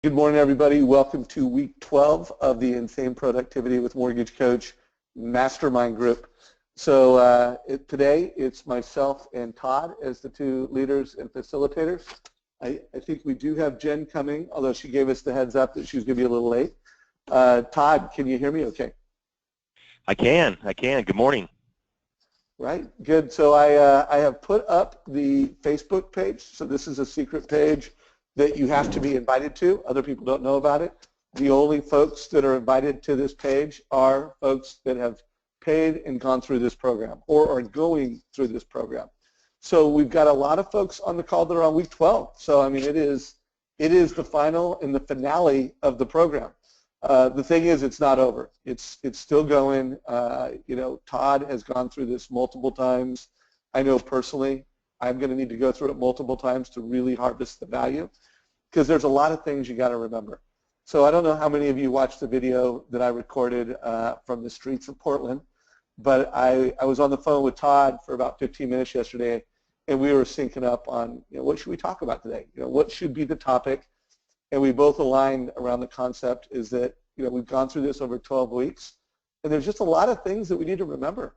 Good morning, everybody. Welcome to week 12 of the Insane Productivity with Mortgage Coach Mastermind group. So today it's myself and Todd as the two leaders and facilitators. I think we do have Jen coming, although she gave us the heads up that she was going to be a little late. Todd, can you hear me okay? I can. Good morning. Right, good. So I have put up the Facebook page. So this is a secret page that you have to be invited to. Other people don't know about it. The only folks that are invited to this page are folks that have paid and gone through this program or are going through this program. So we've got a lot of folks on the call that are on week 12. So I mean, it is the final and the finale of the program. The thing is, it's not over. It's still going. Todd has gone through this multiple times. I know personally, I'm going to need to go through it multiple times to really harvest the value, because there's a lot of things you got to remember. So I don't know how many of you watched the video that I recorded from the streets of Portland, but I was on the phone with Todd for about 15 minutes yesterday, and we were syncing up on what should we talk about today? What should be the topic? And we both aligned around the concept is that we've gone through this over 12 weeks, and there's just a lot of things that we need to remember.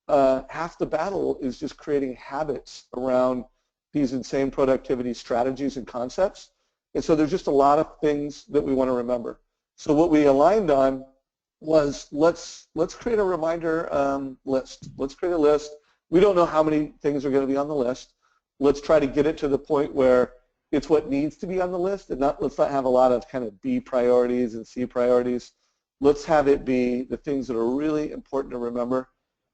Half the battle is just creating habits around these insane productivity strategies and concepts. And so there's just a lot of things that we want to remember. So what we aligned on was let's create a reminder list. Let's create a list. We don't know how many things are going to be on the list. Let's try to get it to the point where it's what needs to be on the list, and let's not have a lot of kind of B priorities and C priorities. Let's have it be the things that are really important to remember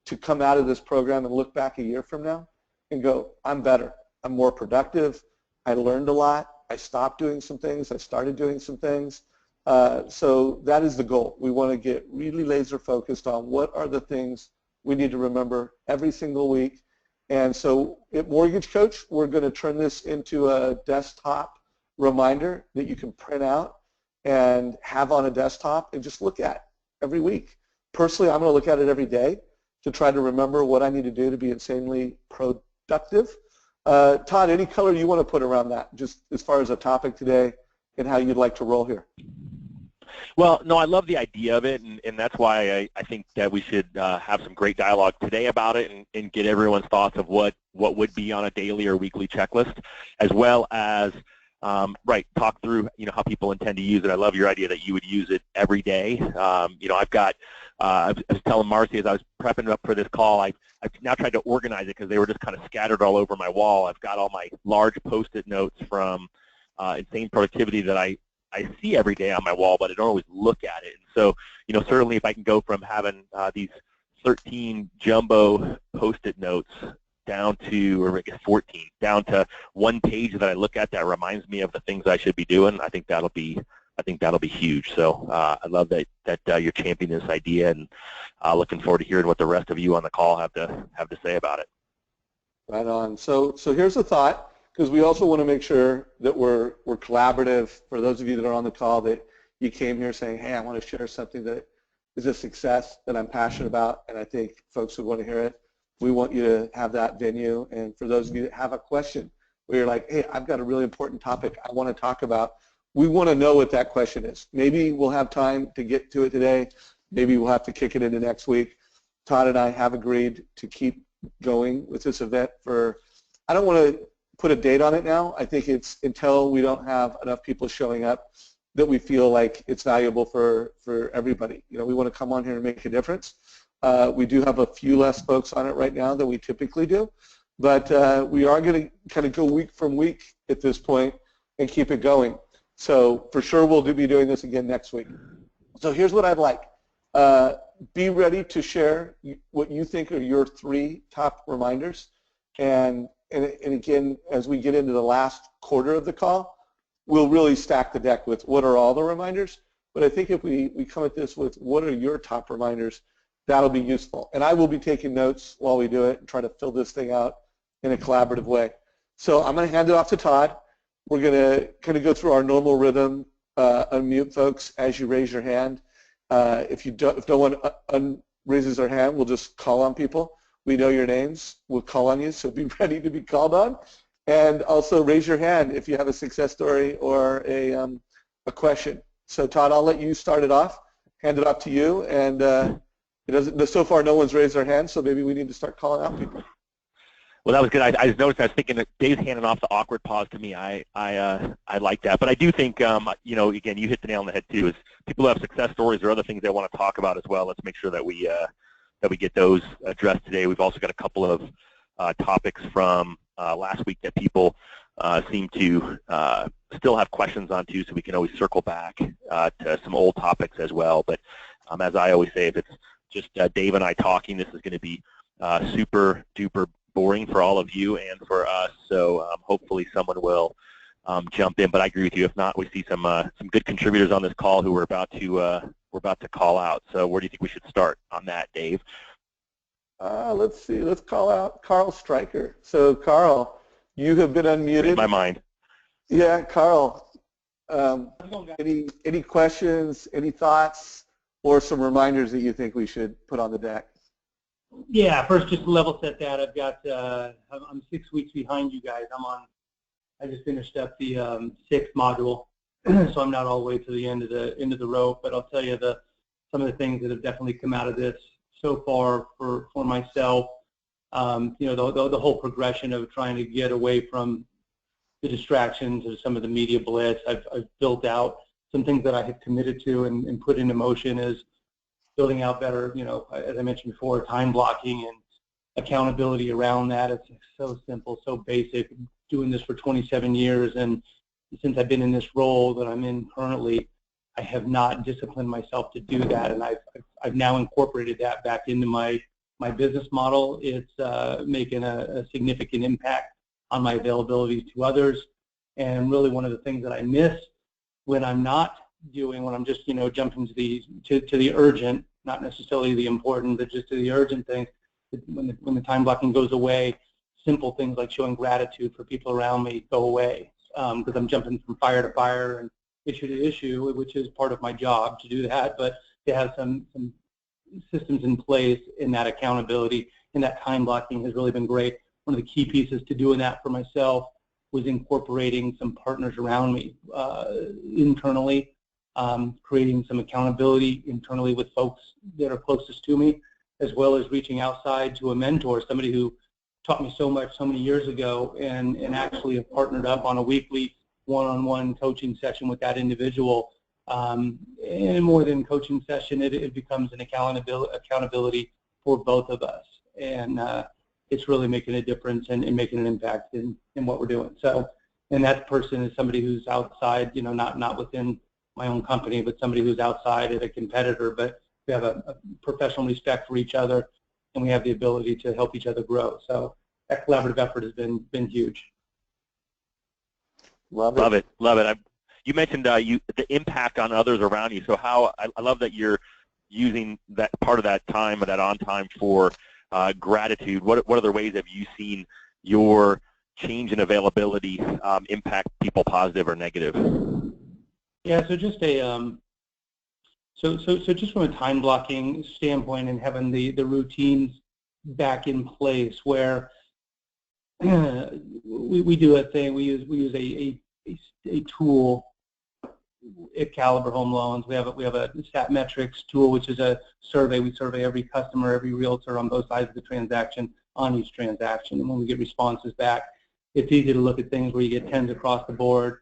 to come out of this program and look back a year from now and go, I'm better. I'm more productive. I learned a lot. I stopped doing some things. I started doing some things. So that is the goal. We want to get really laser focused on what are the things we need to remember every single week. And so at Mortgage Coach, we're going to turn this into a desktop reminder that you can print out and have on a desktop and just look at every week. Personally, I'm going to look at it every day to try to remember what I need to do to be insanely productive. Todd, any color you want to put around that, just as far as a topic today and how you'd like to roll here? Well, no, I love the idea of it, and that's why I think that we should have some great dialogue today about it and get everyone's thoughts of what would be on a daily or weekly checklist, as well as talk through how people intend to use it. I love your idea that you would use it every day. I've got I was telling Marcy as I was prepping up for this call, I've now tried to organize it because they were just kind of scattered all over my wall. I've got all my large Post-it notes from Insane Productivity that I see every day on my wall, but I don't always look at it. And so, certainly if I can go from having these 13 jumbo Post-it notes down to, or I guess 14, down to one page that I look at that reminds me of the things I should be doing, I think that'll be huge. So I love that you're championing this idea, and looking forward to hearing what the rest of you on the call have to say about it. Right on. So here's the thought, because we also want to make sure that we're collaborative. For those of you that are on the call, that you came here saying, hey, I want to share something that is a success that I'm passionate about, and I think folks would want to hear it. We want you to have that venue. And for those of you that have a question where you're like, hey, I've got a really important topic I want to talk about, we want to know what that question is. Maybe we'll have time to get to it today. Maybe we'll have to kick it into next week. Todd and I have agreed to keep going with this event for, I don't want to put a date on it now. I think it's until we don't have enough people showing up that we feel like it's valuable for everybody. We want to come on here and make a difference. We do have a few less folks on it right now than we typically do, but we are going to kind of go week from week at this point and keep it going. So for sure we'll be doing this again next week. So here's what I'd like. Be ready to share what you think are your 3 top reminders. And again, as we get into the last quarter of the call, we'll really stack the deck with what are all the reminders. But I think if we come at this with what are your top reminders, that'll be useful. And I will be taking notes while we do it and try to fill this thing out in a collaborative way. So I'm going to hand it off to Todd. We're going to kind of go through our normal rhythm, unmute folks as you raise your hand. If no one raises their hand, we'll just call on people. We know your names. We'll call on you, so be ready to be called on. And also raise your hand if you have a success story or a a question. So Todd, I'll let you start it off, hand it off to you, and it doesn't. So far, no one's raised their hand, so maybe we need to start calling out people. Well, that was good. I just noticed. I was thinking that Dave's handing off the awkward pause to me. I like that, but I do think again, you hit the nail on the head too. Is people who have success stories or other things they want to talk about as well. Let's make sure that we get those addressed today. We've also got a couple of topics from last week that people seem to still have questions on too, so we can always circle back to some old topics as well. But as I always say, if it's just Dave and I talking, this is going to be super duper boring for all of you and for us. So hopefully someone will jump in. But I agree with you. If not, we see some good contributors on this call who we're about to call out. So where do you think we should start on that, Dave? Let's see. Let's call out Carl Stryker. So Carl, you have been unmuted. In my mind. Yeah, Carl. Any questions, any thoughts, or some reminders that you think we should put on the deck? Yeah, first just to level set that. I've got I'm 6 weeks behind you guys. I just finished up the 6th module, so I'm not all the way to the end of the rope. But I'll tell you some of the things that have definitely come out of this so far for myself. The whole progression of trying to get away from the distractions of some of the media blitz. I've built out some things that I had committed to and put into motion is building out better, as I mentioned before, time blocking and accountability around that. It's so simple, so basic. Doing this for 27 years, and since I've been in this role that I'm in currently, I have not disciplined myself to do that, and I've now incorporated that back into my business model. It's making a significant impact on my availability to others, and really one of the things that I miss when I'm not doing, when I'm just jumping to the urgent, not necessarily the important, but just to the urgent things. When the time blocking goes away, simple things like showing gratitude for people around me go away, because I'm jumping from fire to fire and issue to issue, which is part of my job to do that. But to have some systems in place in that accountability and that time blocking has really been great. One of the key pieces to doing that for myself was incorporating some partners around me internally, creating some accountability internally with folks that are closest to me, as well as reaching outside to a mentor, somebody who taught me so much so many years ago, and actually have partnered up on a weekly one-on-one coaching session with that individual. And more than coaching session, it becomes an accountability for both of us. And it's really making a difference and making an impact in what we're doing. So, and that person is somebody who's outside, not within my own company, but somebody who's outside at a competitor, but we have a professional respect for each other, and we have the ability to help each other grow. So that collaborative effort has been huge. Love it. You mentioned the impact on others around you. So I love that you're using that part of that time, or that on time, for gratitude. What other ways have you seen your change in availability impact people, positive or negative? Yeah, so just just from a time blocking standpoint and having the routines back in place, where we do a thing. We use a tool at Caliber Home Loans. We have a stat metrics tool, which is a survey. We survey every customer, every realtor on both sides of the transaction, on each transaction. And when we get responses back, it's easy to look at things where you get 10s across the board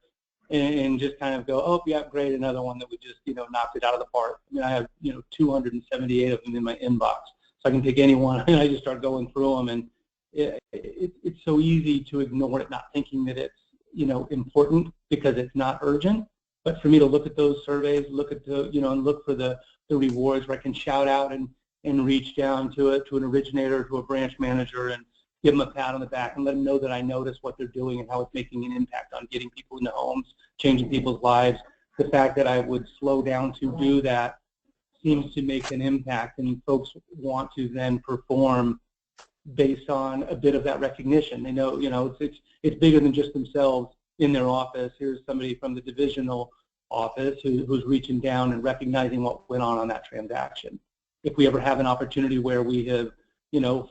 and just kind of go, oh yeah, great, another one that we just knocked it out of the park. I mean, I have 278 of them in my inbox, so I can pick any one and I just start going through them, and it's so easy to ignore it, not thinking that it's important because it's not urgent. But for me to look at those surveys, look at the and look for the rewards where I can shout out and reach down to an originator, to a branch manager, and give them a pat on the back and let them know that I notice what they're doing and how it's making an impact on getting people into homes, changing people's lives. The fact that I would slow down to do that seems to make an impact, and folks want to then perform based on a bit of that recognition. They know, it's bigger than just themselves in their office. Here's somebody from the divisional office who's reaching down and recognizing what went on that transaction. If we ever have an opportunity where we have,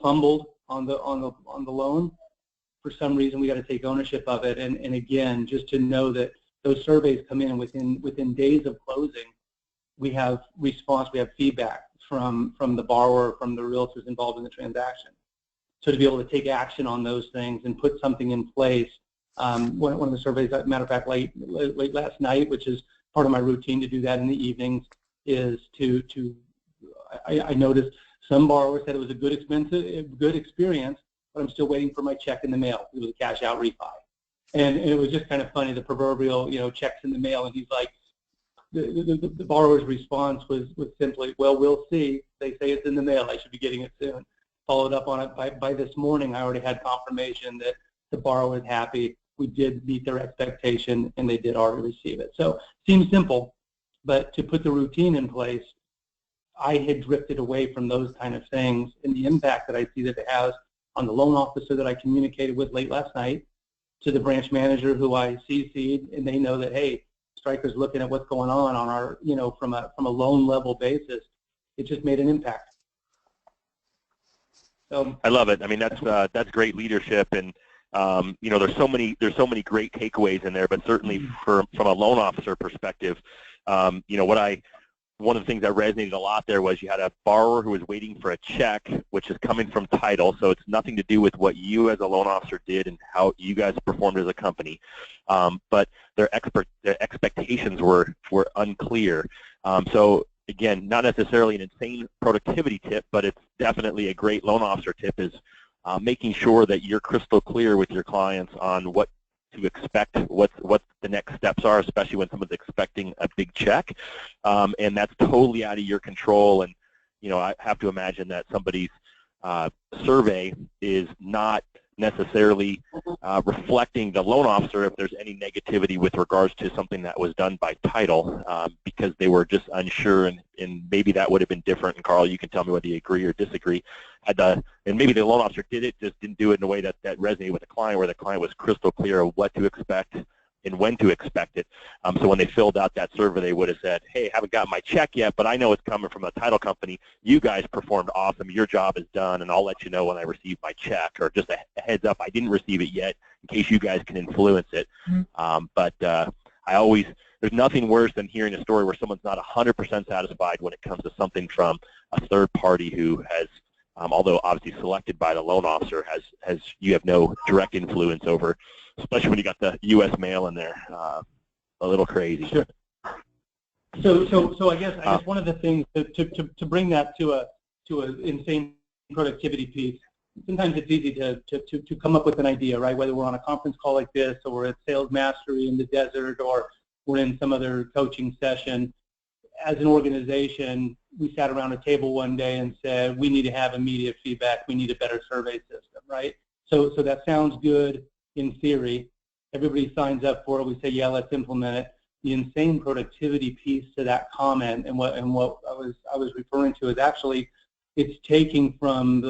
fumbled on the loan, for some reason we got to take ownership of it. And again, just to know that those surveys come in within days of closing. We have response, we have feedback from the borrower, from the realtors involved in the transaction. So to be able to take action on those things and put something in place, one of the surveys, as a matter of fact, late last night, which is part of my routine to do that in the evenings, is I noticed some borrowers said it was a good experience, but I'm still waiting for my check in the mail. It was a cash out refi. And it was just kind of funny, the proverbial, checks in the mail, and he's like, the borrower's response was simply, well, we'll see. They say it's in the mail. I should be getting it soon. Followed up on it by this morning. I already had confirmation that the borrower was happy. We did meet their expectation, and they did already receive it. So seems simple, but to put the routine in place, I had drifted away from those kind of things, and the impact that I see that it has on the loan officer that I communicated with late last night, to the branch manager who I CC'd, and they know that, hey, Stryker's looking at what's going on our, from a loan level basis. It just made an impact. So I love it. I mean, that's great leadership, and there's so many great takeaways in there. But certainly from a loan officer perspective, one of the things that resonated a lot there was you had a borrower who was waiting for a check, which is coming from title, so it's nothing to do with what you as a loan officer did and how you guys performed as a company. But their expectations were unclear. So again, not necessarily an insane productivity tip, but it's definitely a great loan officer tip, is making sure that you're crystal clear with your clients on what to expect, what the next steps are, especially when someone's expecting a big check, and that's totally out of your control. And I have to imagine that somebody's survey is not necessarily reflecting the loan officer if there's any negativity with regards to something that was done by title, because they were just unsure, and maybe that would have been different. And Carl, you can tell me whether you agree or disagree. And maybe the loan officer just didn't do it in a way that resonated with the client, where the client was crystal clear of what to expect and when to expect it. So when they filled out that survey, they would have said, hey, haven't got my check yet, but I know it's coming from a title company. You guys performed awesome. Your job is done, and I'll let you know when I receive my check, or just a heads up, I didn't receive it yet, in case you guys can influence it. But there's nothing worse than hearing a story where someone's not 100% satisfied when it comes to something from a third party who has, although obviously selected by the loan officer, you have no direct influence over, especially when you got the U.S. mail in there. A little crazy. Sure. So I guess one of the things to bring that to an insane productivity piece, sometimes it's easy to come up with an idea, right? Whether we're on a conference call like this, or we're at Sales Mastery in the desert, or we're in some other coaching session. As an organization, we sat around a table one day and said, we need to have immediate feedback. We need a better survey system, right? So that sounds good in theory. Everybody signs up for it. We say, yeah, let's implement it. The insane productivity piece to that comment, and what I was referring to, is actually it's taking from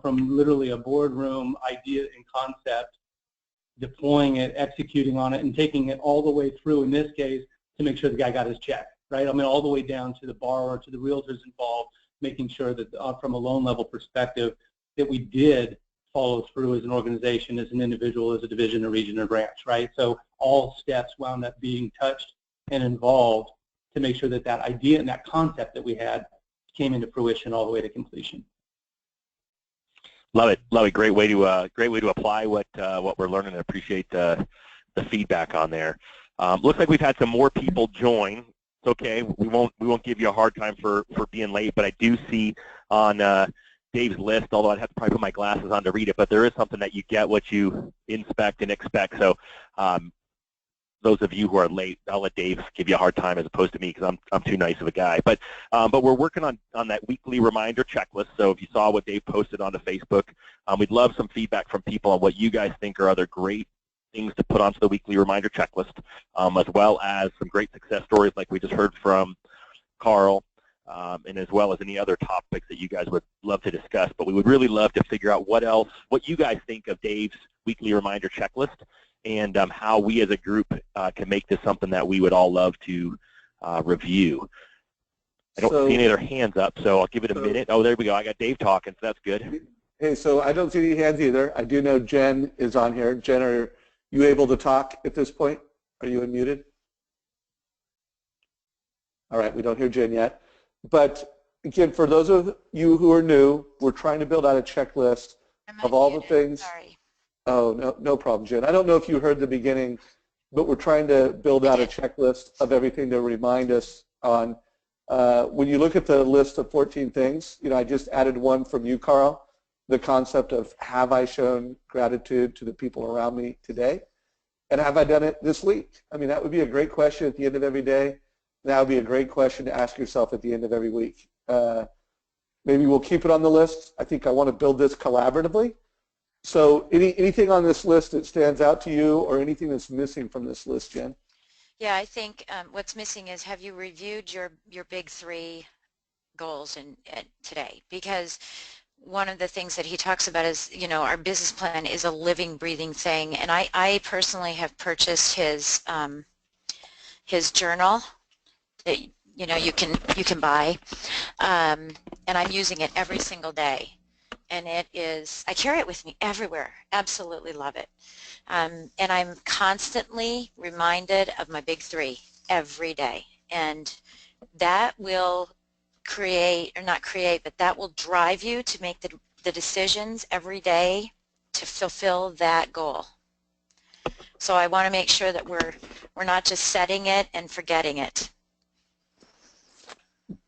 from literally a boardroom idea and concept, deploying it, executing on it, and taking it all the way through, in this case, to make sure the guy got his check, right? I mean, all the way down to the borrower, to the realtors involved, making sure that from a loan level perspective, that we did follow through as an organization, as an individual, as a division, a region, or branch, right? So all steps wound up being touched and involved to make sure that that idea and that concept that we had came into fruition all the way to completion. Love it, love it. Great way to apply what we're learning. I appreciate the feedback on there. Looks like we've had some more people join. It's okay. We won't give you a hard time for being late, but I do see on Dave's list, although I'd have to probably put my glasses on to read it, but there is something that you get what you inspect and expect. So those of you who are late, I'll let Dave give you a hard time as opposed to me, because I'm too nice of a guy. But we're working on that weekly reminder checklist. So if you saw what Dave posted onto Facebook, we'd love some feedback from people on what you guys think are other great things to put onto the weekly reminder checklist, as well as some great success stories like we just heard from Carl, and as well as any other topics that you guys would love to discuss. But we would really love to figure out what you guys think of Dave's weekly reminder checklist, and how we as a group can make this something that we would all love to review. I don't see any other hands up, so I'll give it a minute. Oh, there we go. I got Dave talking, so that's good. Hey, so I don't see any hands either. I do know Jen is on here. Jen, are you able to talk at this point? Are you unmuted? All right, we don't hear Jen yet. But again, for those of you who are new, we're trying to build out a checklist of all the things. Sorry. Oh, no problem, Jen. I don't know if you heard the beginning, but we're trying to build out a checklist of everything to remind us on. When you look at the list of 14 things, I just added one from you, Carl, the concept of have I shown gratitude to the people around me today? And have I done it this week? I mean, that would be a great question at the end of every day. That would be a great question to ask yourself at the end of every week. Maybe we'll keep it on the list. I think I want to build this collaboratively. So anything on this list that stands out to you or anything that's missing from this list, Jen? Yeah, I think what's missing is have you reviewed your big 3 goals today? Because one of the things that he talks about is, our business plan is a living, breathing thing. And I personally have purchased his journal that you can buy, and I'm using it every single day. And I carry it with me everywhere. Absolutely love it. And I'm constantly reminded of my big 3 every day. And that will that will drive you to make the decisions every day to fulfill that goal. So I want to make sure that we're not just setting it and forgetting it.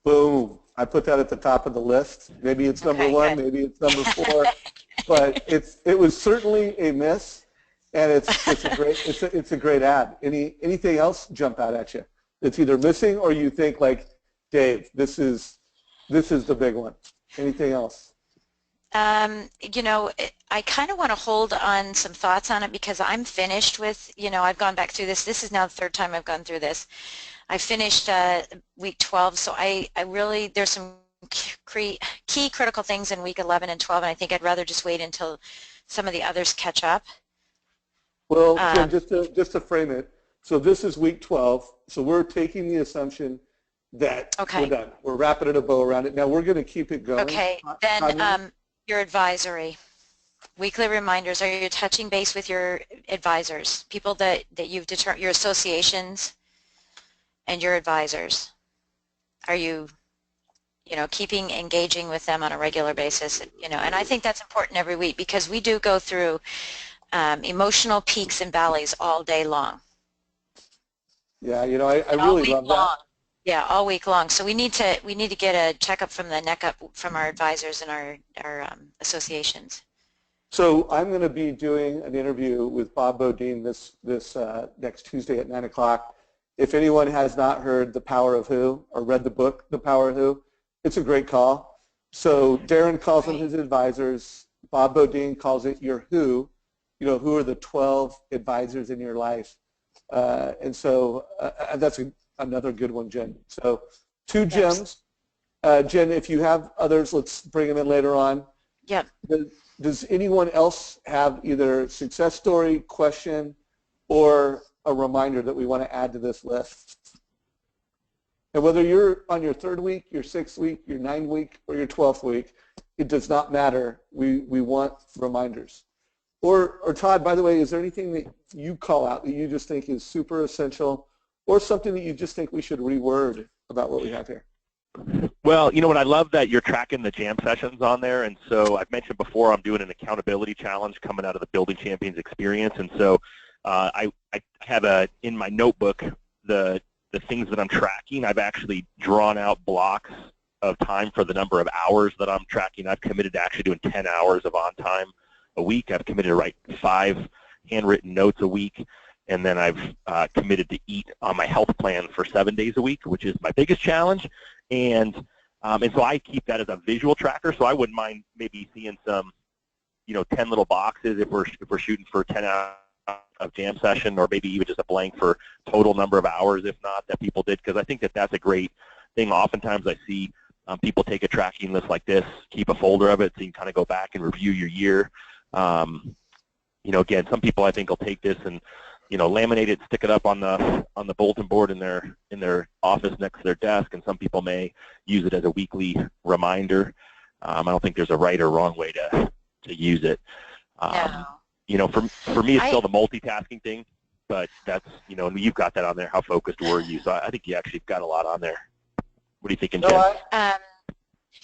Boom. I put that at the top of the list. Maybe it's number 1, maybe it's number 4, but it was certainly a miss, and it's a great ad. Anything else jump out at you? It's either missing or you think like, Dave, this is the big one. Anything else? I kind of want to hold on some thoughts on it because I'm finished with, I've gone back through this. This is now the 3rd time I've gone through this. I finished week 12, so I really, there's some key critical things in week 11 and 12, and I think I'd rather just wait until some of the others catch up. Well, Jen, just to frame it, so this is week 12, so we're taking the assumption that we're done. We're wrapping a bow around it. Now we're going to keep it going. Okay, then your advisory. Weekly reminders, are you touching base with your advisors, people that you've determined, your associations and your advisors? Are you, keeping engaging with them on a regular basis? And I think that's important every week because we do go through emotional peaks and valleys all day long. Yeah, I really love that. Yeah, all week long. So we need to get a checkup from the neck up from our advisors and our associations. So I'm going to be doing an interview with Bob Bodine this next Tuesday at 9 o'clock. If anyone has not heard The Power of Who or read the book The Power of Who, it's a great call. So Darren calls them his advisors. Bob Bodine calls it your who. Who are the 12 advisors in your life? And so that's another good one, Jen. So 2 gems. Jen, if you have others, let's bring them in later on. Yep. Does anyone else have either success story, question, or a reminder that we want to add to this list? And whether you're on your 3rd week, your 6th week, your 9th week, or your 12th week, it does not matter. We want reminders. Or Todd, by the way, is there anything that you call out that you just think is super essential or something that you just think we should reword about what we have here? Well, you know what, I love that you're tracking the jam sessions on there, and so I've mentioned before I'm doing an accountability challenge coming out of the Building Champions experience, and so I have in my notebook the things that I'm tracking. I've actually drawn out blocks of time for the number of hours that I'm tracking. I've committed to actually doing 10 hours of on time a week. I've committed to write 5 handwritten notes a week, and then I've committed to eat on my health plan for 7 days a week, which is my biggest challenge. And so I keep that as a visual tracker. So I wouldn't mind maybe seeing some, 10 little boxes if we're shooting for 10 hours of jam session, or maybe even just a blank for total number of hours, if not, that people did, because I think that's a great thing. Oftentimes I see people take a tracking list like this, keep a folder of it, so you can kind of go back and review your year. Again, some people I think will take this and laminate it, stick it up on the bulletin board in their office next to their desk, and some people may use it as a weekly reminder. I don't think there's a right or wrong way to use it. No. For me, it's still the multitasking thing, but that's, and you've got that on there. How focused were you? So I think you actually got a lot on there. What are you thinking, No, Jen?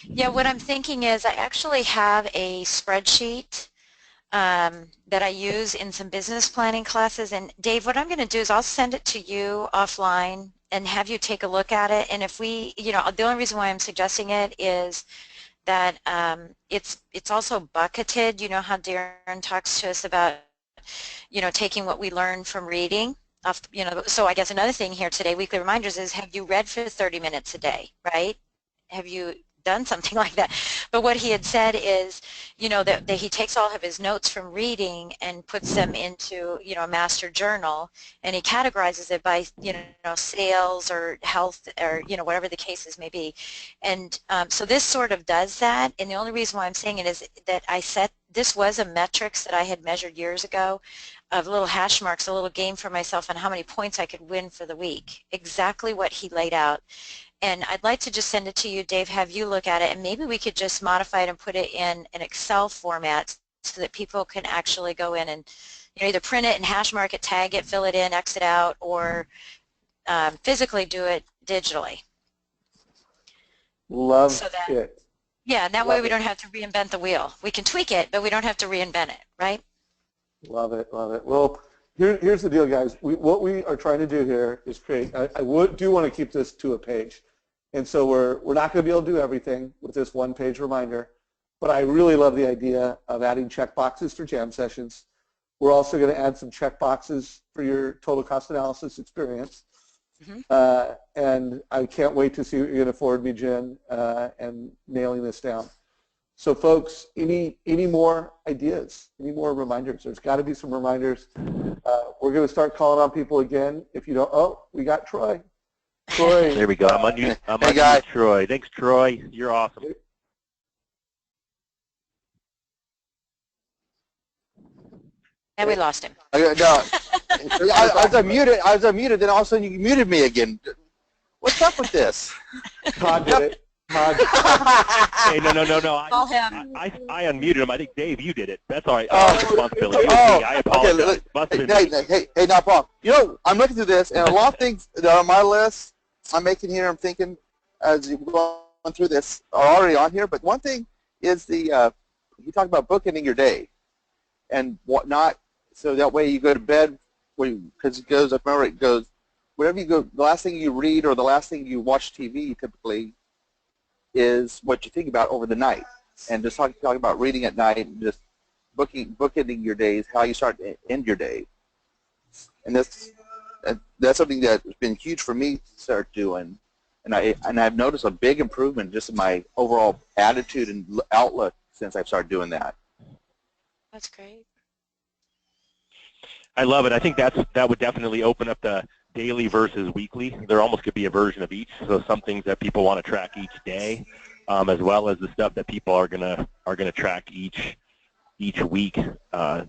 Yeah, what I'm thinking is I actually have a spreadsheet that I use in some business planning classes. And Dave, what I'm going to do is I'll send it to you offline and have you take a look at it. And if we, the only reason why I'm suggesting it is that it's also bucketed. You know how Darren talks to us about, taking what we learn from reading. So I guess another thing here today, weekly reminders, is have you read for 30 minutes a day, right? Have you done something like that? But what he had said is, that he takes all of his notes from reading and puts them into, a master journal, and he categorizes it by, sales or health or, whatever the cases may be. And so this sort of does that. And the only reason why I'm saying it is that this was a metrics that I had measured years ago of little hash marks, a little game for myself on how many points I could win for the week. Exactly what he laid out. And I'd like to just send it to you, Dave, have you look at it, and maybe we could just modify it and put it in an Excel format so that people can actually go in and either print it and hash mark it, tag it, fill it in, X it out, or physically do it digitally. love it. Yeah, and that way we don't have to reinvent the wheel. We can tweak it, but we don't have to reinvent it, right? Love it, love it. Well, here's the deal, guys. What we are trying to do here is create. I do want to keep this to a page, and so we're not going to be able to do everything with this one-page reminder. But I really love the idea of adding checkboxes for jam sessions. We're also going to add some checkboxes for your total cost analysis experience. Mm-hmm. And I can't wait to see what you're going to forward me, Jen, and nailing this down. So folks, any more ideas, any more reminders? There's got to be some reminders. We're going to start calling on people again. If you don't, oh, we got Troy. Troy. There we go. I'm on Troy. Thanks, Troy. You're awesome. And we lost him. No, I was unmuted. Then all of a sudden you muted me again. What's up with this? Todd did it. Todd. Hey, no. Call him. I unmuted him. I think, Dave, you did it. That's all right. Oh, Responsibility. I apologize. Okay, hey, not problem. I'm looking through this, and a lot of things that are on my list I'm making here, I'm thinking as you're going through this are already on here. But one thing is you talk about bookending your day and whatnot, so that way you go to bed, because it goes, I remember it goes, whatever you go, the last thing you read or the last thing you watch TV typically is what you think about over the night. And just talking about reading at night and just bookending your days, how you start to end your day. And that's something that's been huge for me to start doing. And I've noticed a big improvement just in my overall attitude and outlook since I've started doing that. That's great. I love it. I think that would definitely open up the daily versus weekly. There almost could be a version of each. So some things that people want to track each day, as well as the stuff that people are gonna track each week. I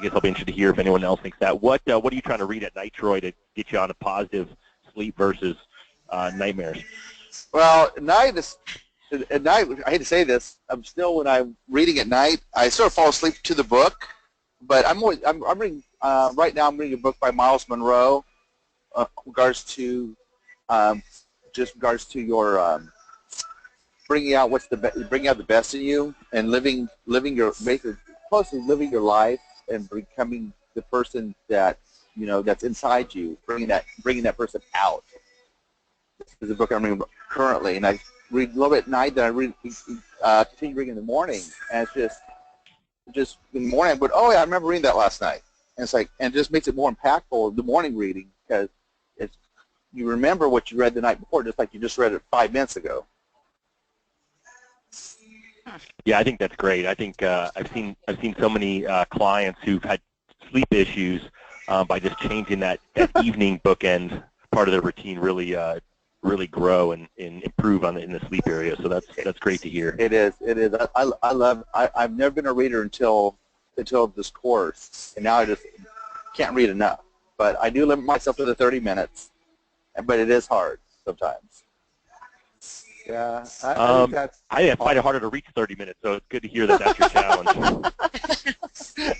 guess I'll be interested to hear if anyone else thinks that. What are you trying to read at night, Troy, to get you on a positive sleep versus nightmares? Well, at night, I hate to say this, when I'm reading at night, I sort of fall asleep to the book. But I'm reading right now. I'm reading a book by Miles Monroe, regards to your bringing out the best in you and living your life and becoming the person that that's inside you, bringing that person out. This is a book I'm reading currently, and I read a little bit at night. Then I continue reading in the morning, and it's just in the morning, but I remember reading that last night, and it just makes it more impactful the morning reading, because you remember what you read the night before, just like you just read it 5 minutes ago. Yeah, I think that's great. I think I've seen so many clients who've had sleep issues by just changing that evening bookend part of their routine really grow and improve in the sleep area. So that's great to hear. It is. I've never been a reader until this course, and now I just can't read enough. But I do limit myself to the 30 minutes, but it is hard sometimes. Yeah, I find it harder to reach 30 minutes, so it's good to hear that that's your challenge.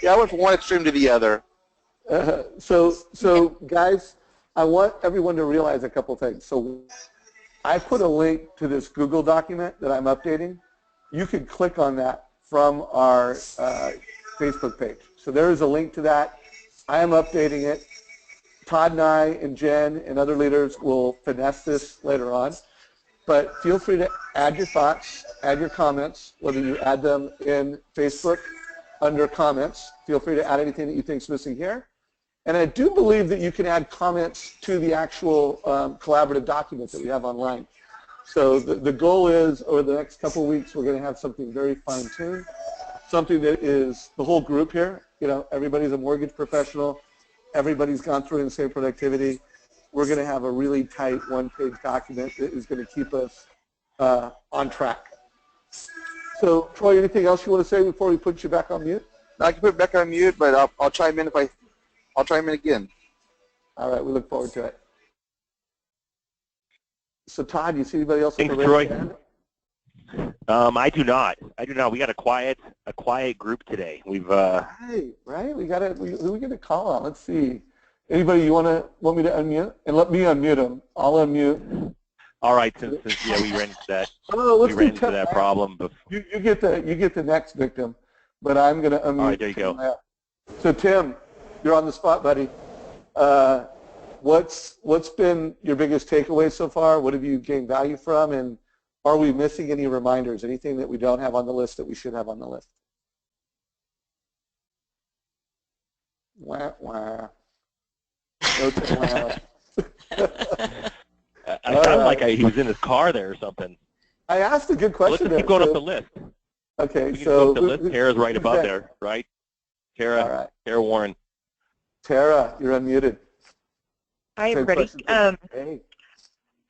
Yeah, I went from one extreme to the other. So guys, I want everyone to realize a couple things. So I put a link to this Google document that I'm updating. You can click on that from our Facebook page. So there is a link to that. I am updating it. Todd and I and Jen and other leaders will finesse this later on. But feel free to add your thoughts, add your comments, whether you add them in Facebook under comments. Feel free to add anything that you think is missing here. And I do believe that you can add comments to the actual collaborative document that we have online. So the goal is, over the next couple of weeks, we're going to have something very fine-tuned, something that is the whole group here. You know, everybody's a mortgage professional. Everybody's gone through the same productivity. We're going to have a really tight one-page document that is going to keep us on track. So, Troy, anything else you want to say before we put you back on mute? No, I can put it back on mute, but I'll chime in I'll chime in again. All right, we look forward to it. So, Todd, you see anybody else? Thanks, Troy. I do not. We got a quiet group today. We've right. We got who we get a call on? Let's see. Anybody you want me to unmute? And let me unmute them. I'll unmute. All right. Since yeah, we ran into that. Let's we ran into that problem. You get the next victim, but I'm going to unmute. All right, there you go. So Tim, you're on the spot, buddy. What's been your biggest takeaway so far? What have you gained value from? And are we missing any reminders? Anything that we don't have on the list that we should have on the list? Wah, wah. No Tim, wah. I sounded like he was in his car there or something. I asked a good question. Let's keep going up the list. Okay, we can so go up the list. Tara's right above there, right? Tara. All right. Tara Warren. Tara, you're unmuted. Hi, everybody. Hey.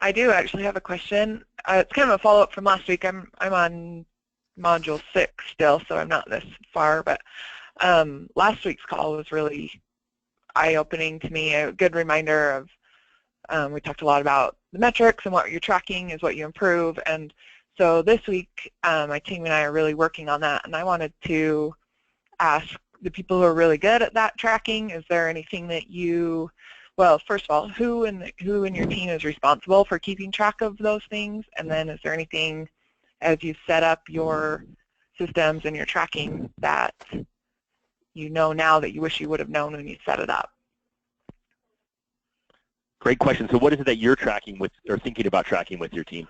I do actually have a question. It's kind of a follow-up from last week. I'm on module 6 still, so I'm not this far. But last week's call was really eye-opening to me. A good reminder of we talked a lot about the metrics and what you're tracking is what you improve. And so this week, my team and I are really working on that. And I wanted to ask the people who are really good at that tracking, is there anything that you, well, first of all, who in your team is responsible for keeping track of those things? And then is there anything, as you set up your systems and your tracking, that you know now that you wish you would have known when you set it up? Great question. So what is it that you're tracking with or thinking about tracking with your team?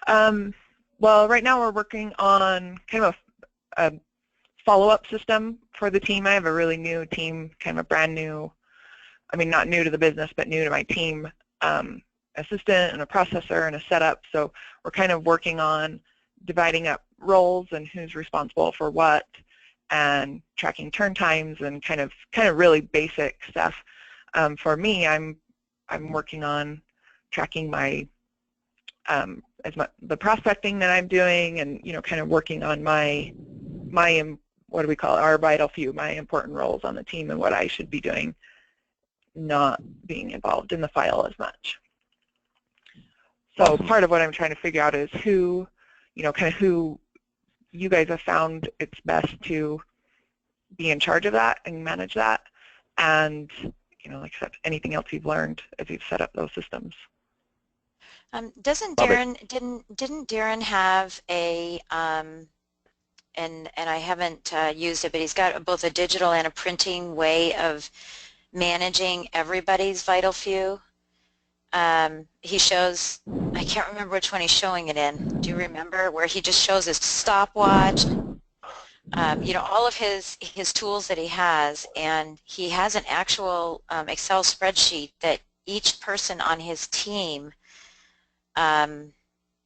Well, right now we're working on kind of a follow-up system for the team. I have a really new team, kind of a brand new, I mean, not new to the business, but new to my team, assistant and a processor and a setup. So we're kind of working on dividing up roles and who's responsible for what, and tracking turn times and kind of really basic stuff. For me, I'm working on tracking my the prospecting that I'm doing, and kind of working on my what do we call it, our vital few, my important roles on the team and what I should be doing, not being involved in the file as much. So awesome. Part of what I'm trying to figure out is who, kind of who you guys have found it's best to be in charge of that and manage that, and like I said, anything else you've learned as you've set up those systems. Doesn't Darren, didn't Darren have a and I haven't used it, but he's got both a digital and a printing way of managing everybody's vital few. He shows, I can't remember which one he's showing it in. Do you remember where he just shows his stopwatch? All of his tools that he has, and he has an actual Excel spreadsheet that each person on his team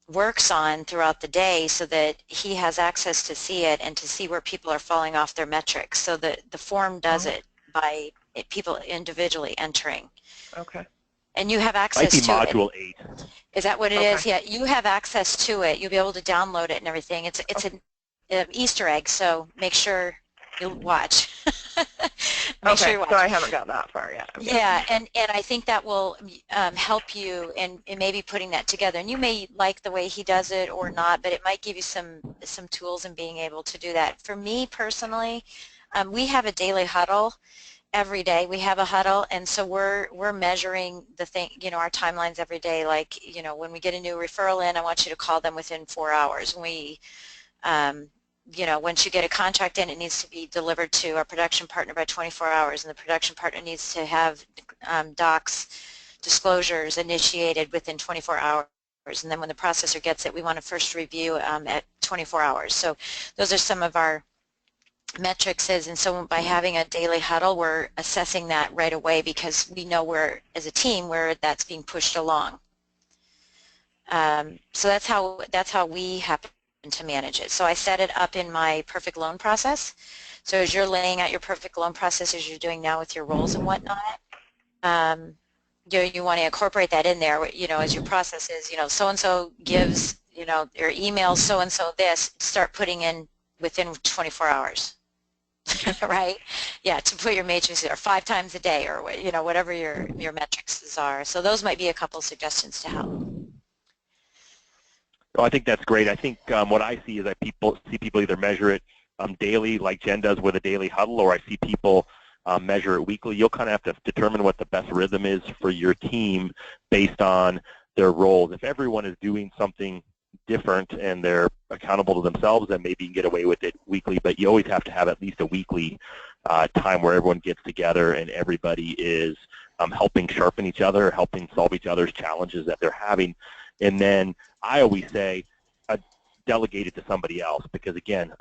works on throughout the day, so that he has access to see it and to see where people are falling off their metrics. So the form does it by people individually entering. Okay. And you have access to it. Module 8. Is that what it is? Yeah, you have access to it. You'll be able to download it and everything. It's an Easter egg, so make sure you watch. Make sure you watch. So I haven't got that far yet. Yeah, and I think that will help you in maybe putting that together. And you may like the way he does it or not, but it might give you some tools in being able to do that. For me personally, we have a daily huddle, every day we have a huddle, and so we're measuring the thing, our timelines every day. Like, when we get a new referral in, I want you to call them within 4 hours. When we, once you get a contract in, it needs to be delivered to our production partner by 24 hours, and the production partner needs to have docs, disclosures initiated within 24 hours. And then when the processor gets it, we want to first review at 24 hours. So those are some of our metrics is, and so by having a daily huddle, we're assessing that right away because we know as a team, where that's being pushed along. So that's how we happen to manage it. So I set it up in my perfect loan process. So as you're laying out your perfect loan process, as you're doing now with your roles and whatnot, you want to incorporate that in there, as your process is, so-and-so gives, or emails so-and-so this, start putting in within 24 hours. Right? Yeah, to put your matrix or 5 times a day, or whatever your metrics are. So those might be a couple suggestions to help. Oh, I think that's great. I think what I see is that see people either measure it daily, like Jen does with a daily huddle, or I see people measure it weekly. You'll kind of have to determine what the best rhythm is for your team based on their roles. If everyone is doing something different and they're accountable to themselves, then maybe you can get away with it weekly, but you always have to have at least a weekly time where everyone gets together and everybody is helping sharpen each other, helping solve each other's challenges that they're having. And then I always say delegate it to somebody else, because again,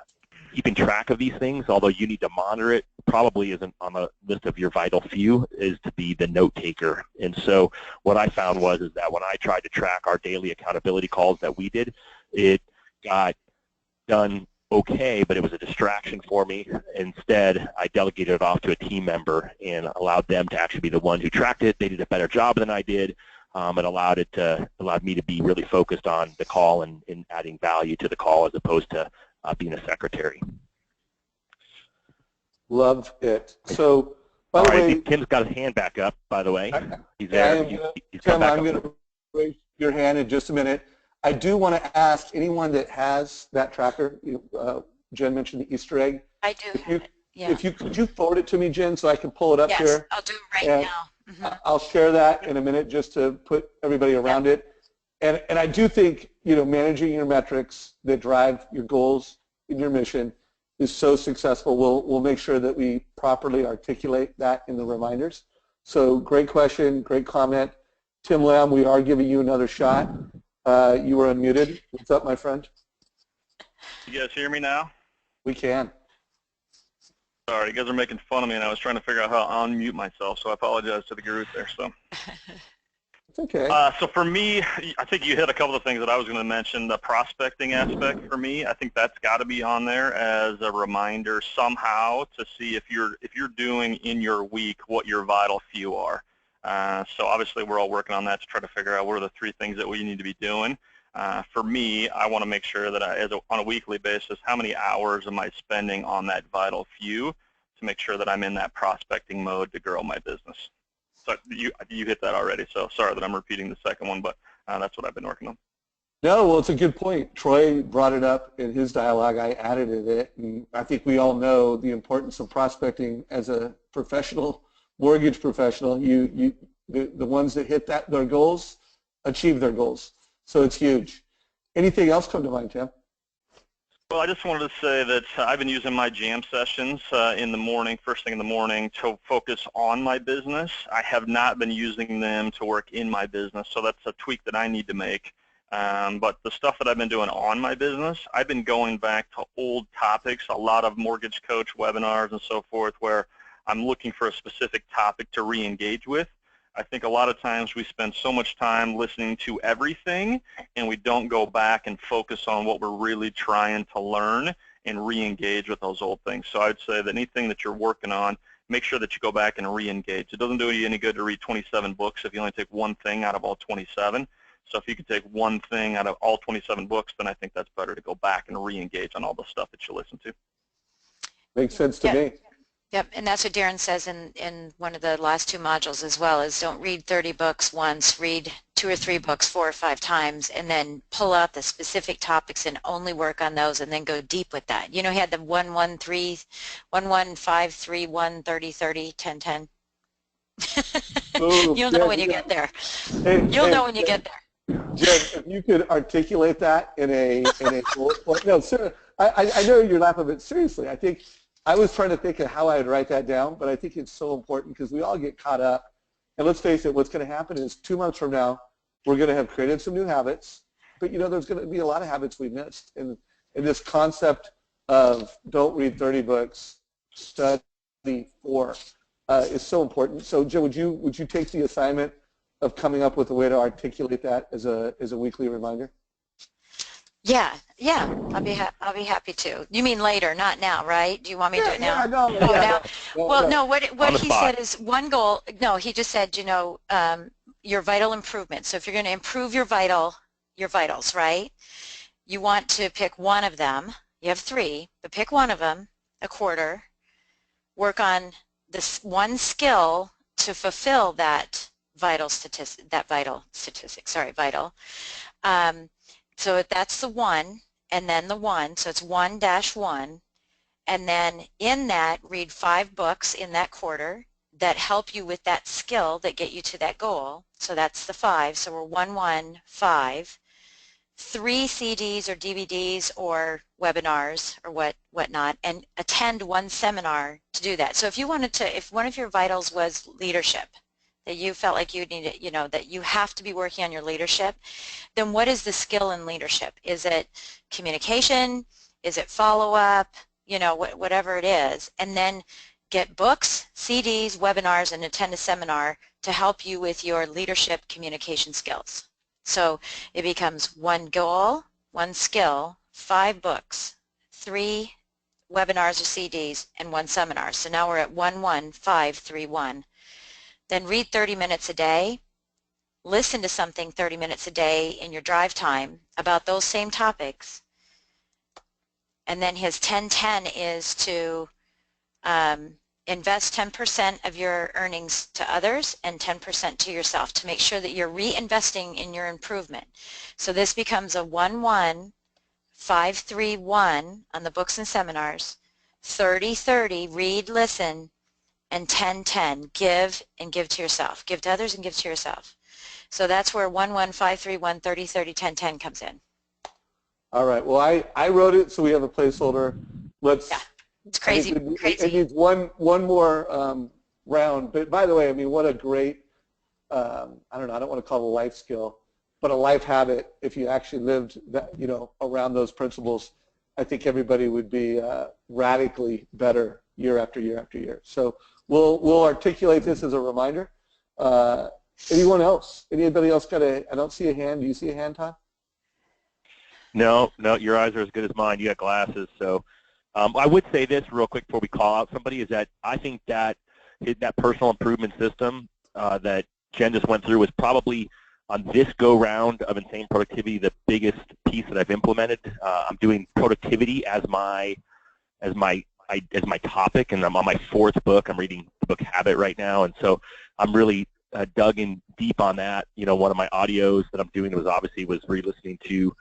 keeping track of these things, although you need to monitor it, probably isn't on the list of your vital few, is to be the note taker. And so what I found is that when I tried to track our daily accountability calls that we did, it got done okay, but it was a distraction for me. Instead, I delegated it off to a team member and allowed them to actually be the one who tracked it. They did a better job than I did. It allowed me to be really focused on the call and adding value to the call as opposed to being a secretary. Love it. So, by the way, I way, think Tim's got his hand back up, by the way. He's there. Tim, I'm going to raise your hand in just a minute. I do want to ask anyone that has that tracker, Jen mentioned the Easter egg. I do. Could you forward it to me, Jen, so I can pull it up here? Yes, I'll do it right now. Mm-hmm. I'll share that in a minute just to put everybody around it. And I do think, managing your metrics that drive your goals and your mission is so successful. We'll make sure that we properly articulate that in the reminders. So great question, great comment. Tim Lamb, we are giving you another shot. You were unmuted. What's up, my friend? You guys hear me now? We can. Sorry, you guys are making fun of me, and I was trying to figure out how to unmute myself, so I apologize to the group there. So. It's okay. So for me, I think you hit a couple of things that I was going to mention. The prospecting aspect for me, I think that's got to be on there as a reminder somehow to see if you're doing in your week what your vital few are. So obviously we're all working on that to try to figure out what are the 3 things that we need to be doing. For me, I want to make sure that on a weekly basis, how many hours am I spending on that vital few to make sure that I'm in that prospecting mode to grow my business. So you hit that already, so sorry that I'm repeating the second one, but that's what I've been working on. No, well, it's a good point. Troy brought it up in his dialogue. I added it, and I think we all know the importance of prospecting as a professional, mortgage professional. The ones that hit their goals achieve their goals. So it's huge. Anything else come to mind, Tim? Well, I just wanted to say that I've been using my jam sessions in the morning, first thing in the morning, to focus on my business. I have not been using them to work in my business, so that's a tweak that I need to make. But the stuff that I've been doing on my business, I've been going back to old topics, a lot of Mortgage Coach webinars and so forth, where I'm looking for a specific topic to re-engage with. I think a lot of times we spend so much time listening to everything and we don't go back and focus on what we're really trying to learn and re-engage with those old things. So I'd say that anything that you're working on, make sure that you go back and re-engage. It doesn't do you any good to read 27 books if you only take one thing out of all 27. So if you can take one thing out of all 27 books, then I think that's better to go back and re-engage on all the stuff that you listen to. Makes sense to me. Yep, and that's what Darren says in one of the last two modules as well, is don't read 30 books once, read 2 or 3 books 4 or 5 times, and then pull out the specific topics and only work on those and then go deep with that. You know, he had the 1-1-3, 1-1-5-3-1, 30-30, 10-10. You'll know when you get there. You'll know when you get there. Jen, if you could articulate that in a bullet point. No, sir, I know you're laughing, but seriously, I think I was trying to think of how I would write that down, but I think it's so important because we all get caught up. And let's face it, what's going to happen is 2 months from now, we're going to have created some new habits, but you know, there's going to be a lot of habits we missed. And this concept of don't read 30 books, study 4 is so important. So, Joe, would you take the assignment of coming up with a way to articulate that as a weekly reminder? Yeah, I'll be happy to. You mean later, not now, right? Do you want me to do it now? Yeah, no, Oh, yeah, now? no, Well, no. no, what he said is one goal. No, he just said, you know, your vital improvement. So if you're going to improve your vitals, right? You want to pick one of them. You have 3, but pick one of them a quarter. Work on this one skill to fulfill that vital statistic. So that's the 1, and then the 1, so it's 1-1, and then in that, read 5 books in that quarter that help you with that skill that get you to that goal. So that's the 5, so we're 1-1-5. 3 CDs or DVDs or webinars or whatnot, and attend 1 seminar to do that. So if you wanted to, if one of your vitals was leadership, that you felt like you needed, you know, that you have to be working on your leadership, then what is the skill in leadership? Is it communication? Is it follow-up? You know, whatever it is. And then get books, CDs, webinars, and attend a seminar to help you with your leadership communication skills. So it becomes 1 goal, 1 skill, 5 books, 3 webinars or CDs, and 1 seminar. So now we're at 1-1-5-3-1. Then read 30 minutes a day, listen to something 30 minutes a day in your drive time about those same topics. And then his 10-10 is to invest 10% of your earnings to others and 10% to yourself to make sure that you're reinvesting in your improvement. So this becomes a 1-1-5-3-1 on the books and seminars, 30-30, read, listen, and 10-10, give and give to yourself. Give to others and give to yourself. So that's where 1-1-5-3-1, 30-30, 10-10 comes in. All right. Well, I wrote it, so we have a placeholder. Let's. Yeah, it's crazy. It needs one more round. But by the way, I mean, what a great, I don't know, I don't want to call it a life skill, but a life habit. If you actually lived that, you know, around those principles, I think everybody would be radically better year after year after year. So we'll articulate this as a reminder. Anyone else? Anybody else got a? I don't see a hand. Do you see a hand, Todd? No, your eyes are as good as mine. You got glasses. So I would say this real quick before we call out somebody is that I think that that personal improvement system that Jen just went through was probably on this go-round of Insane Productivity the biggest piece that I've implemented. I'm doing productivity as my topic, and I'm on my 4th book. I'm reading the book Habit right now, and so I'm really dug in deep on that. You know, one of my audios that I'm doing was re-listening to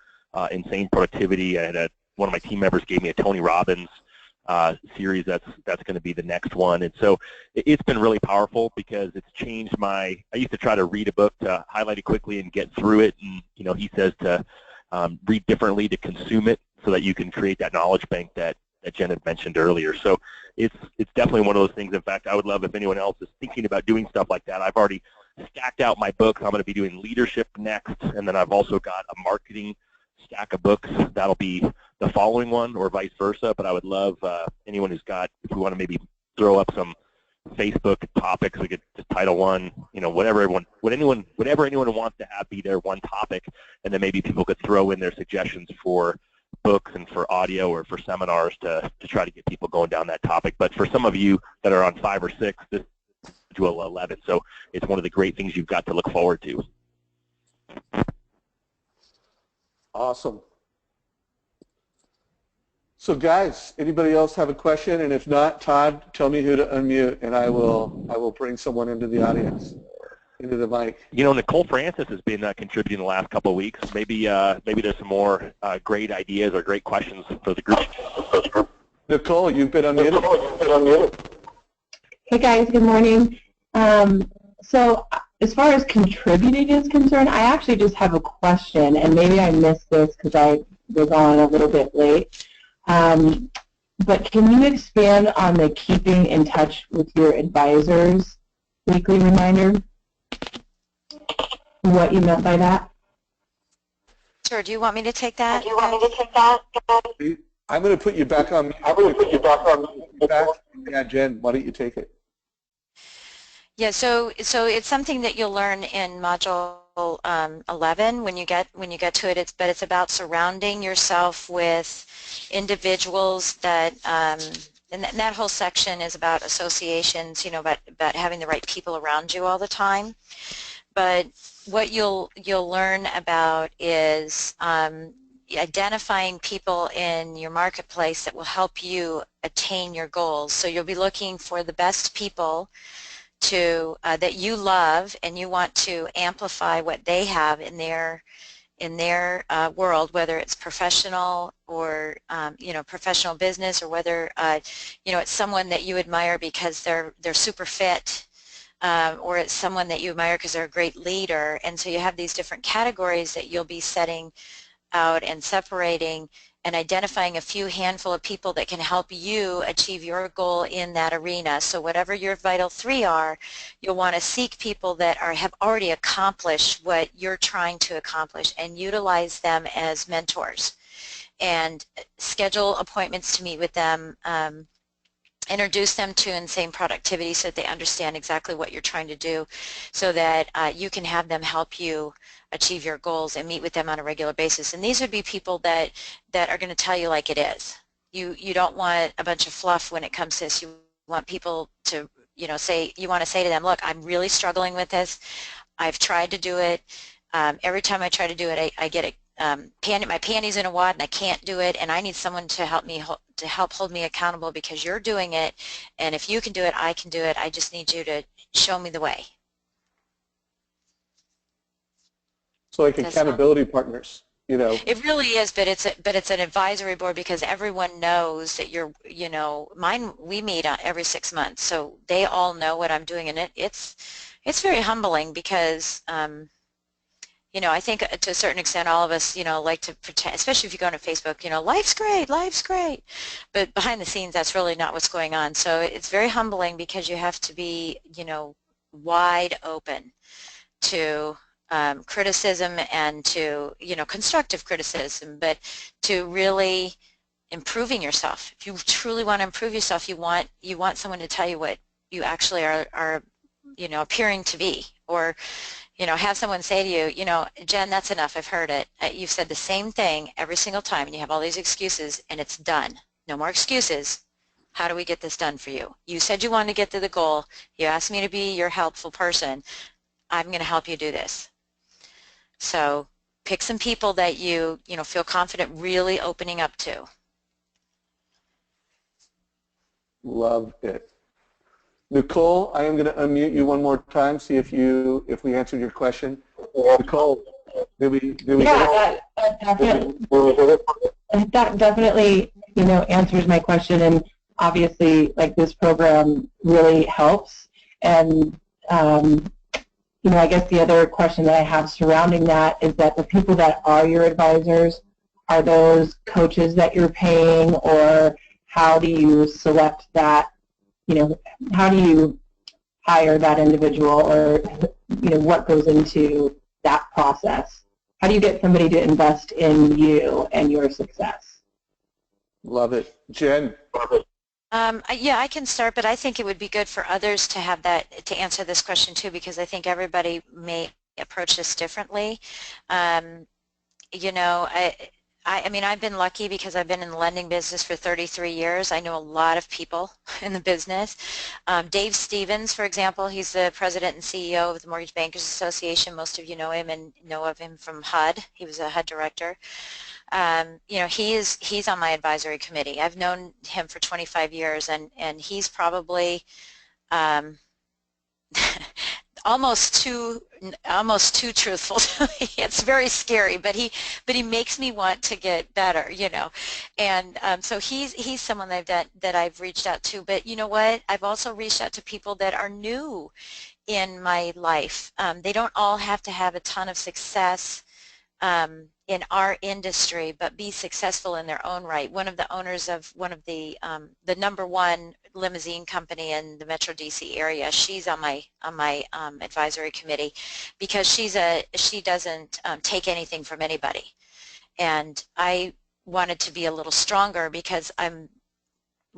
Insane Productivity. I had one of my team members gave me a Tony Robbins series that's going to be the next one, and so it's been really powerful because it's changed I used to try to read a book to highlight it quickly and get through it, and you know, he says to read differently, to consume it so that you can create that knowledge bank that Jen had mentioned earlier. So it's definitely one of those things. In fact, I would love if anyone else is thinking about doing stuff like that. I've already stacked out my books. I'm going to be doing leadership next, and then I've also got a marketing stack of books. That'll be the following one, or vice versa. But I would love anyone who's got, if we want to maybe throw up some Facebook topics, we could just title one, you know, whatever anyone wants to have be their one topic, and then maybe people could throw in their suggestions for books and for audio or for seminars to try to get people going down that topic. But for some of you that are on 5 or 6, this is Module 11, so it's one of the great things you've got to look forward to. Awesome. So guys, anybody else have a question? And if not, Todd, tell me who to unmute, and I will bring someone into the audience, into the mic. You know, Nicole Francis has been contributing the last couple of weeks. Maybe there's some more great ideas or great questions for the group. Nicole, you've been unmuted. Hey guys, good morning. So as far as contributing is concerned, I actually just have a question, and maybe I missed this because I was on a little bit late. But can you expand on the keeping in touch with your advisors weekly reminder? What you meant by that? Sure. Do you want me to take that? I'm going to put you back on. Yeah, Jen, why don't you take it? Yeah. So it's something that you'll learn in module 11 when you get to it. It's about surrounding yourself with individuals that and that whole section is about associations. You know, about having the right people around you all the time. But what you'll learn about is identifying people in your marketplace that will help you attain your goals. So you'll be looking for the best people to that you love, and you want to amplify what they have in their world, whether it's professional or professional business, or whether it's someone that you admire because they're super fit. Or it's someone that you admire because they're a great leader. And so you have these different categories that you'll be setting out and separating and identifying a few handful of people that can help you achieve your goal in that arena. So whatever your vital 3 are, you'll want to seek people that have already accomplished what you're trying to accomplish and utilize them as mentors. And schedule appointments to meet with them. Introduce them to Insane Productivity so that they understand exactly what you're trying to do, so that you can have them help you achieve your goals, and meet with them on a regular basis. And these would be people that are going to tell you like it is. You don't want a bunch of fluff when it comes to this. You want people to say, you want to say to them, look, I'm really struggling with this. I've tried to do it. Every time I try to do it, I get it. My panties in a wad and I can't do it, and I need someone to help me hold me accountable because you're doing it, and if you can do it, I can do it. I just need you to show me the way. So like accountability partners, It really is, but it's an advisory board because everyone knows that mine, we meet every 6 months, so they all know what I'm doing, and it's very humbling because I think to a certain extent all of us, like to pretend, especially if you go on Facebook, life's great. But behind the scenes, that's really not what's going on. So it's very humbling because you have to be, wide open to criticism and to, constructive criticism, but to really improving yourself. If you truly want to improve yourself, you want someone to tell you what you actually are appearing to be, or have someone say to you, Jen, that's enough, I've heard it. You've said the same thing every single time, and you have all these excuses, and it's done. No more excuses. How do we get this done for you? You said you wanted to get to the goal. You asked me to be your helpful person. I'm going to help you do this. So pick some people that you feel confident really opening up to. Love it. Nicole, I am going to unmute you one more time, see if we answered your question. Nicole, did we yeah, that definitely answers my question, and obviously like this program really helps. And I guess the other question that I have surrounding that is that the people that are your advisors, are those coaches that you're paying, or how do you select that? How do you hire that individual, or what goes into that process? How do you get somebody to invest in you and your success? Love it. Jen? Yeah, I can start, but I think it would be good for others to have to answer this question too, because I think everybody may approach this differently. I mean, I've been lucky because I've been in the lending business for 33 years. I know a lot of people in the business. Dave Stevens, for example, he's the president and CEO of the Mortgage Bankers Association. Most of you know him and know of him from HUD. He was a HUD director. You know, he's on my advisory committee. I've known him for 25 years, and he's probably almost too truthful to me. It's very scary, but he makes me want to get better, you know. And so he's someone that I've reached out to. But you know what? I've also reached out to people that are new in my life. They don't all have to have a ton of success in our industry, but be successful in their own right. One of the owners of one of the #1 limousine company in the Metro DC area, she's on my advisory committee because she doesn't take anything from anybody. And I wanted to be a little stronger because I'm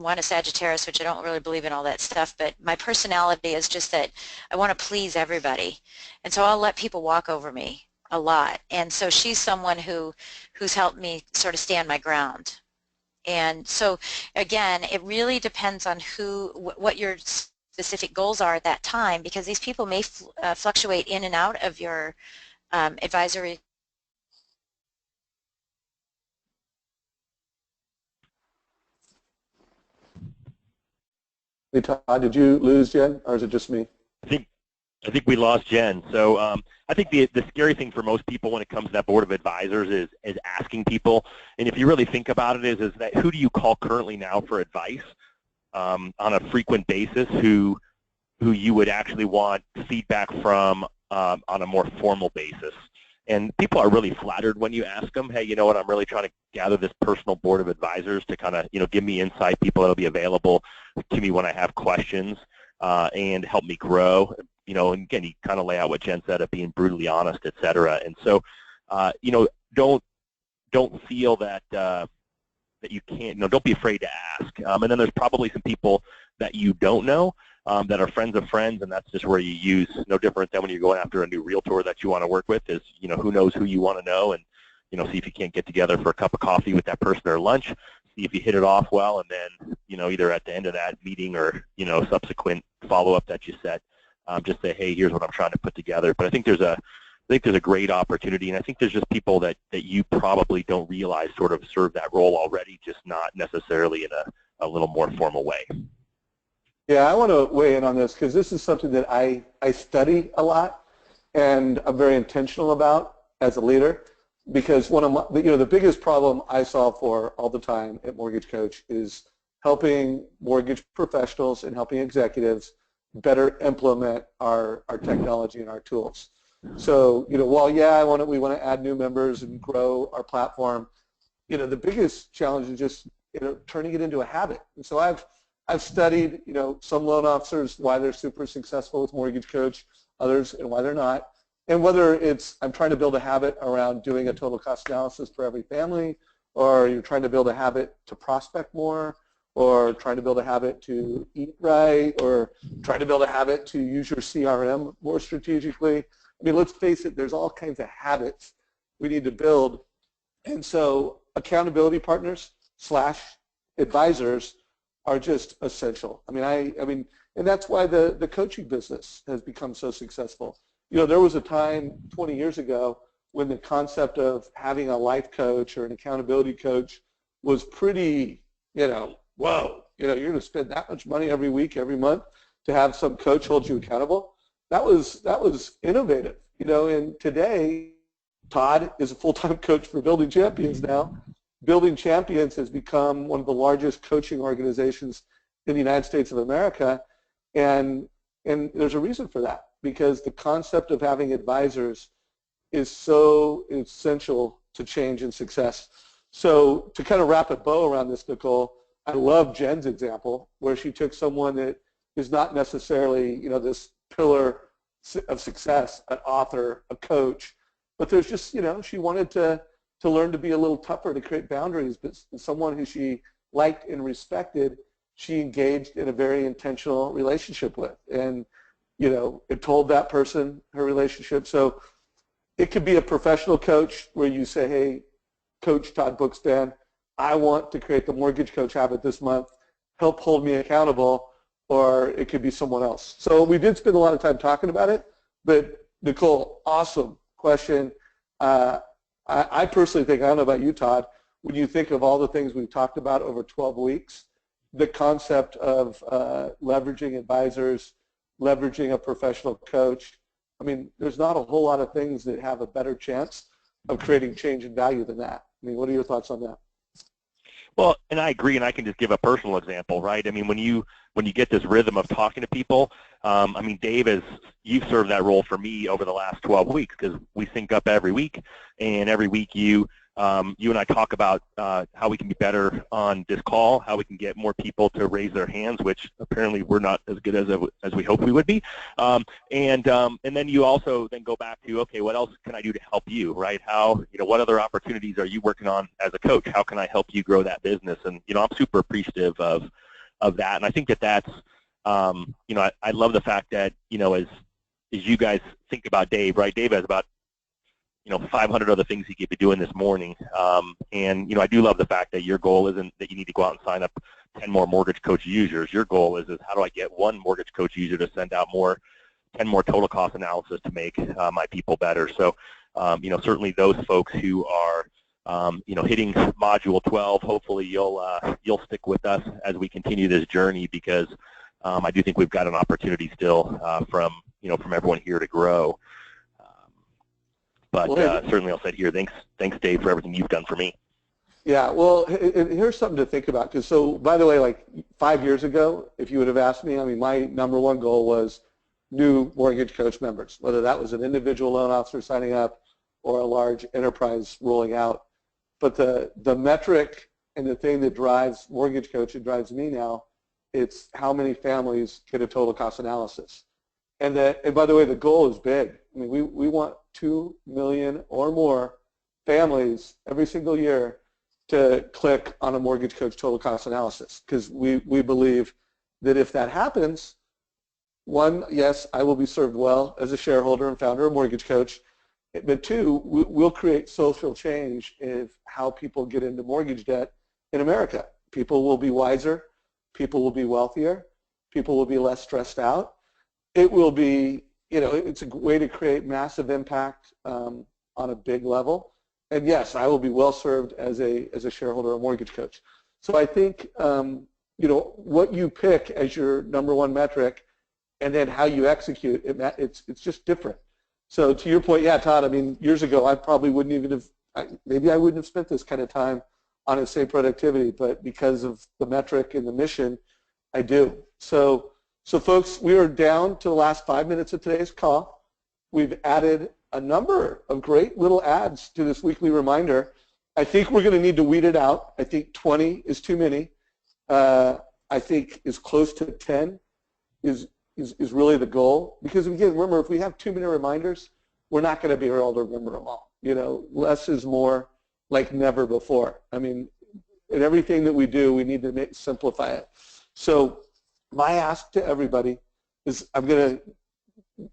a Sagittarius, which I don't really believe in all that stuff, but my personality is just that I want to please everybody. And so I'll let people walk over me a lot. And so she's someone who's helped me sort of stand my ground. And so again, it really depends on what your specific goals are at that time, because these people may fluctuate in and out of your advisory. Hey, Todd, did you lose Jen, or is it just me? I think we lost Jen. So I think the scary thing for most people when it comes to that board of advisors is asking people. And if you really think about it, is that who do you call currently now for advice on a frequent basis who you would actually want feedback from on a more formal basis. And people are really flattered when you ask them, hey, you know what, I'm really trying to gather this personal board of advisors to kind of, you know, give me insight, people that will be available to me when I have questions and help me grow. You know, and again, you kind of lay out what Jen said of being brutally honest, et cetera. And so, you know, don't feel that that you can't, you know, don't be afraid to ask. And then there's probably some people that you don't know that are friends of friends, and that's just where you use, no different than when you're going after a new realtor that you want to work with, is, you know, who knows who you want to know, and, you know, see if you can't get together for a cup of coffee with that person or lunch, see if you hit it off well, and then, you know, either at the end of that meeting or, you know, subsequent follow-up that you set, just say, hey, here's what I'm trying to put together. But I think there's a great opportunity, and I think there's just people that you probably don't realize sort of serve that role already, just not necessarily in a little more formal way. Yeah, I want to weigh in on this because this is something that I study a lot and I'm very intentional about as a leader, because one of my, you know, the biggest problem I solve for all the time at Mortgage Coach is helping mortgage professionals and helping executives better implement our technology and our tools. So, you know, while we want to add new members and grow our platform, you know, the biggest challenge is just, you know, turning it into a habit. And so I've studied, you know, some loan officers, why they're super successful with Mortgage Coach, others and why they're not. And whether it's I'm trying to build a habit around doing a total cost analysis for every family, or you're trying to build a habit to prospect more, or trying to build a habit to eat right, or trying to build a habit to use your CRM more strategically. I mean, let's face it, there's all kinds of habits we need to build. And so accountability partners / advisors are just essential. I mean, and that's why the coaching business has become so successful. You know, there was a time 20 years ago when the concept of having a life coach or an accountability coach was pretty, you know, whoa, you know, you're going to spend that much money every week, every month to have some coach hold you accountable. That was innovative, you know, and today Todd is a full-time coach for Building Champions now. Building Champions has become one of the largest coaching organizations in the United States of America, and there's a reason for that, because the concept of having advisors is so essential to change and success. So to kind of wrap a bow around this, Nicole, I love Jen's example where she took someone that is not necessarily, you know, this pillar of success, an author, a coach, but there's just, you know, she wanted to learn to be a little tougher, to create boundaries, but someone who she liked and respected, she engaged in a very intentional relationship with. And, you know, it told that person her relationship. So it could be a professional coach where you say, hey, Coach Todd Bookspan, I want to create the Mortgage Coach habit this month. Help hold me accountable, or it could be someone else. So we did spend a lot of time talking about it, but Nicole, awesome question. I personally think, I don't know about you, Todd, when you think of all the things we've talked about over 12 weeks, the concept of leveraging advisors, leveraging a professional coach, I mean, there's not a whole lot of things that have a better chance of creating change and value than that. I mean, what are your thoughts on that? Well, and I agree, and I can just give a personal example, right? I mean, when you get this rhythm of talking to people, I mean, Dave, you've served that role for me over the last 12 weeks because we sync up every week, and every week you and I talk about how we can be better on this call, how we can get more people to raise their hands, which apparently we're not as good as we hoped we would be. And then you also then go back to, okay, what else can I do to help you, right? How, what other opportunities are you working on as a coach? How can I help you grow that business? And, I'm super appreciative of that. And I think that's, I love the fact that, as you guys think about Dave, right? Dave has about 500 other things he could be doing this morning. And, I do love the fact that your goal isn't that you need to go out and sign up 10 more Mortgage Coach users. Your goal is how do I get one Mortgage Coach user to send out 10 more total cost analysis to make my people better. So, certainly those folks who are, hitting Module 12, hopefully you'll stick with us as we continue this journey because I do think we've got an opportunity still from everyone here to grow. But certainly I'll say here, thanks, Dave, for everything you've done for me. Yeah, well, here's something to think about. Because so, by the way, like 5 years ago, if you would have asked me, I mean, my number one goal was new Mortgage Coach members, whether that was an individual loan officer signing up or a large enterprise rolling out. But the metric and the thing that drives Mortgage Coach, it drives me now, it's how many families get a total cost analysis. And by the way, the goal is big. I mean, we want 2 million or more families every single year to click on a Mortgage Coach total cost analysis because we believe that if that happens, one, yes, I will be served well as a shareholder and founder of Mortgage Coach, but two, we'll create social change in how people get into mortgage debt in America. People will be wiser, people will be wealthier, people will be less stressed out. It will be, it's a way to create massive impact on a big level. And yes, I will be well served as a shareholder or Mortgage Coach. So I think, what you pick as your number one metric and then how you execute, it's just different. So to your point, yeah, Todd, I mean, years ago, I probably wouldn't even have, maybe I wouldn't have spent this kind of time on essay productivity, but because of the metric and the mission, I do. So folks, we are down to the last 5 minutes of today's call. We've added a number of great little ads to this weekly reminder. I think we're going to need to weed it out. I think 20 is too many. I think as close to 10 is really the goal. Because again, remember, if we have too many reminders, we're not going to be able to remember them all. Less is more, like never before. I mean, in everything that we do, we need to simplify it. So my ask to everybody is I'm going to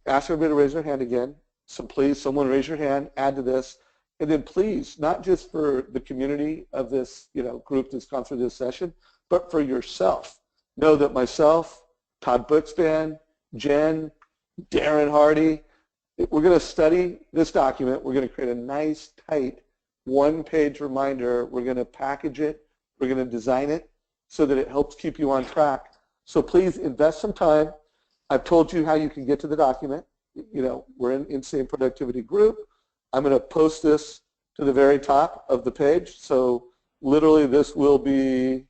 ask everybody to raise their hand again. So please, someone raise your hand, add to this. And then please, not just for the community of this group that's gone through this session, but for yourself. Know that myself, Todd Bookspan, Jen, Darren Hardy, we're going to study this document. We're going to create a nice, tight, one-page reminder. We're going to package it. We're going to design it so that it helps keep you on track. So please invest some time. I've told you how you can get to the document. We're in Insane Productivity group. I'm going to post this to the very top of the page. So literally this will be,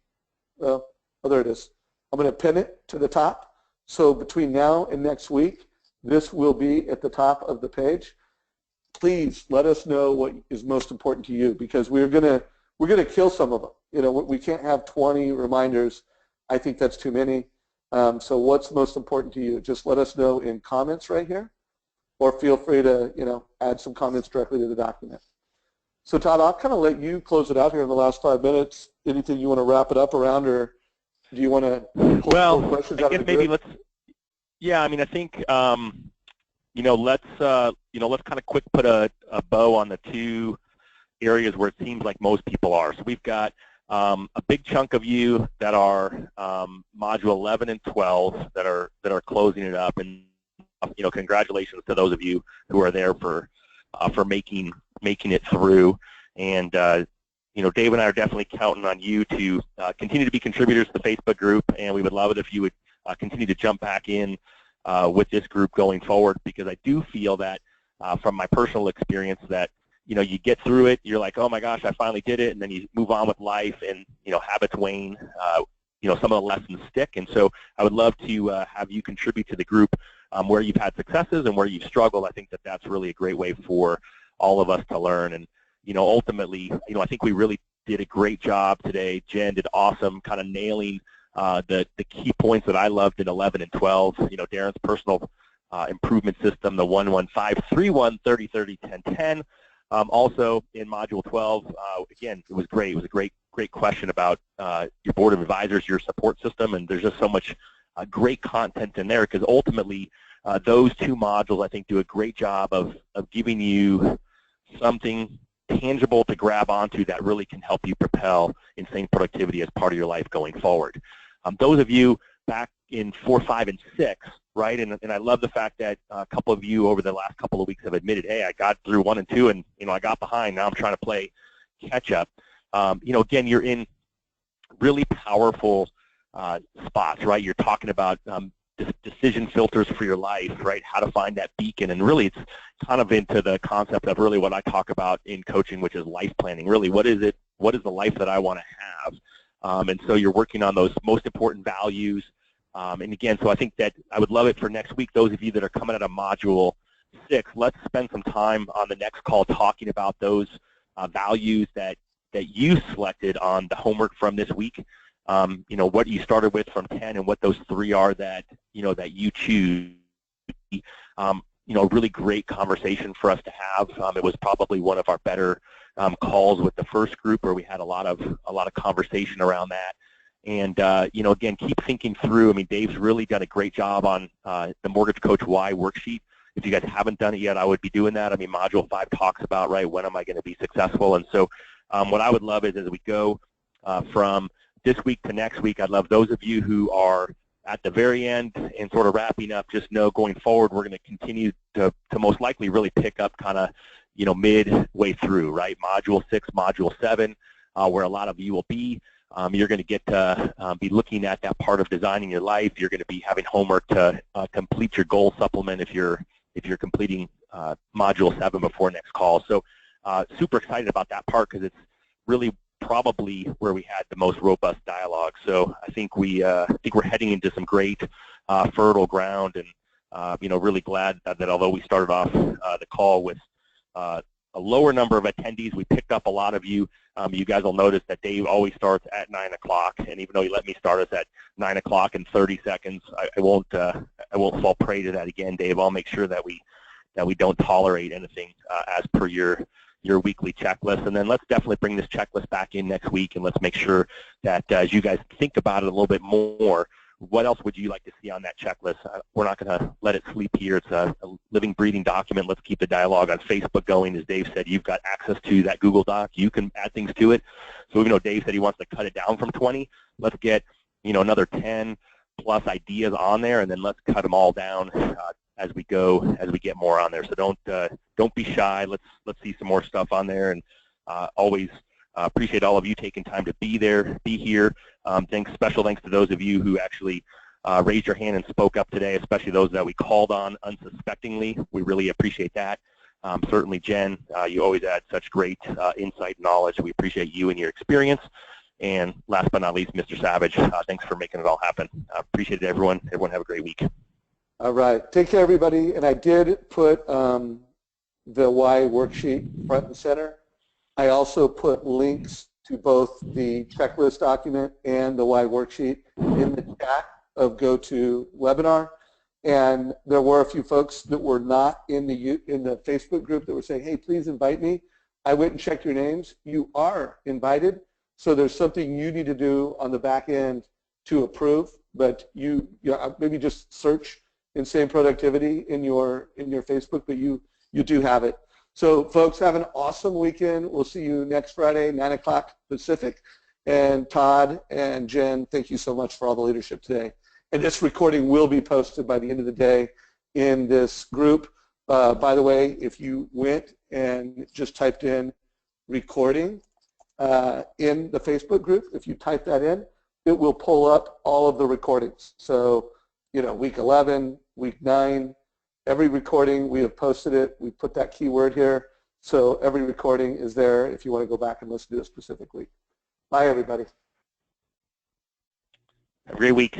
well, oh, there it is. I'm going to pin it to the top. So between now and next week, this will be at the top of the page. Please let us know what is most important to you because we're going to kill some of them. We can't have 20 reminders. I think that's too many. So what's most important to you? Just let us know in comments right here, or feel free to add some comments directly to the document. So Todd, I'll kind of let you close it out here in the last 5 minutes. Anything you want to wrap it up around, or do you want to pull questions out of the maybe group? Yeah, I mean, I think let's kind of quick put a bow on the two areas where it seems like most people are. So we've got a big chunk of you that are module 11 and 12 that are closing it up, and congratulations to those of you who are there for making it through. And Dave and I are definitely counting on you to continue to be contributors to the Facebook group, and we would love it if you would continue to jump back in with this group going forward, because I do feel that from my personal experience that you get through it, you're like, oh my gosh, I finally did it, and then you move on with life, and habits wane, some of the lessons stick. And so I would love to have you contribute to the group where you've had successes and where you've struggled. I think that that's really a great way for all of us to learn. And ultimately, I think we really did a great job today. Jen did awesome, kind of nailing the key points that I loved in 11 and 12. Darren's personal improvement system, the 11531 30 30 10 10. Also in module 12, again, it was great. It was a great question about your board of advisors, your support system, and there's just so much great content in there, because ultimately those two modules, I think, do a great job of giving you something tangible to grab onto that really can help you propel insane productivity as part of your life going forward. Those of you back in 4, 5, and 6, right, and I love the fact that a couple of you over the last couple of weeks have admitted, hey, I got through 1 and 2, and I got behind. Now I'm trying to play catch up. Again, you're in really powerful spots, right? You're talking about decision filters for your life, right? How to find that beacon, and really it's kind of into the concept of really what I talk about in coaching, which is life planning. Really, what is it? What is the life that I want to have? And so you're working on those most important values. And again, so I think that I would love it for next week, those of you that are coming out of module 6, let's spend some time on the next call talking about those values that you selected on the homework from this week. What you started with from 10 and what those 3 are that you choose. Really great conversation for us to have. It was probably one of our better calls with the first group, where we had a lot of conversation around that. And again, keep thinking through. I mean, Dave's really done a great job on the Mortgage Coach Why worksheet. If you guys haven't done it yet, I would be doing that. I mean, module 5 talks about, right, when am I going to be successful? And so what I would love is, as we go from this week to next week, I'd love those of you who are at the very end and sort of wrapping up, just know going forward we're going to continue to most likely really pick up kind of midway through, right? Module 6, module 7, where a lot of you will be. You're going to get to be looking at that part of designing your life. You're going to be having homework to complete your goal supplement if you're completing module 7 before next call. So super excited about that part, because it's really probably where we had the most robust dialogue. So I think we're heading into some great fertile ground, and really glad that although we started off the call with a lower number of attendees, we picked up a lot of you. You guys will notice that Dave always starts at 9 o'clock, and even though he let me start us at 9 o'clock in 30 seconds, I won't fall prey to that again, Dave. I'll make sure that we don't tolerate anything as per your weekly checklist. And then let's definitely bring this checklist back in next week, and let's make sure that as you guys think about it a little bit more, what else would you like to see on that checklist? We're not going to let it sleep here. It's a living, breathing document. Let's keep the dialogue on Facebook going. As Dave said, you've got access to that Google Doc. You can add things to it. So even though Dave said he wants to cut it down from 20, let's get another 10 plus ideas on there, and then let's cut them all down as we get more on there. So don't be shy. Let's see some more stuff on there, and always appreciate all of you taking time to be here. Special thanks to those of you who actually raised your hand and spoke up today, especially those that we called on unsuspectingly. We really appreciate that. Certainly, Jen, you always add such great insight and knowledge. We appreciate you and your experience. And last but not least, Mr. Savage, thanks for making it all happen. Appreciate it, everyone. Everyone have a great week. All right. Take care, everybody. And I did put the Why worksheet front and center. I also put links to both the checklist document and the Why worksheet in the chat of GoToWebinar. And there were a few folks that were not in the Facebook group that were saying, hey, please invite me. I went and checked your names. You are invited. So there's something you need to do on the back end to approve. But you maybe just search Insane Productivity in your Facebook, but you do have it. So folks, have an awesome weekend. We'll see you next Friday, 9 o'clock Pacific. And Todd and Jen, thank you so much for all the leadership today. And this recording will be posted by the end of the day in this group. By the way, if you went and just typed in recording in the Facebook group, if you type that in, it will pull up all of the recordings. So, you know, week 11, week 9, every recording, we have posted it. We put that keyword here. So every recording is there if you want to go back and listen to it specifically. Bye, everybody. Have a great week.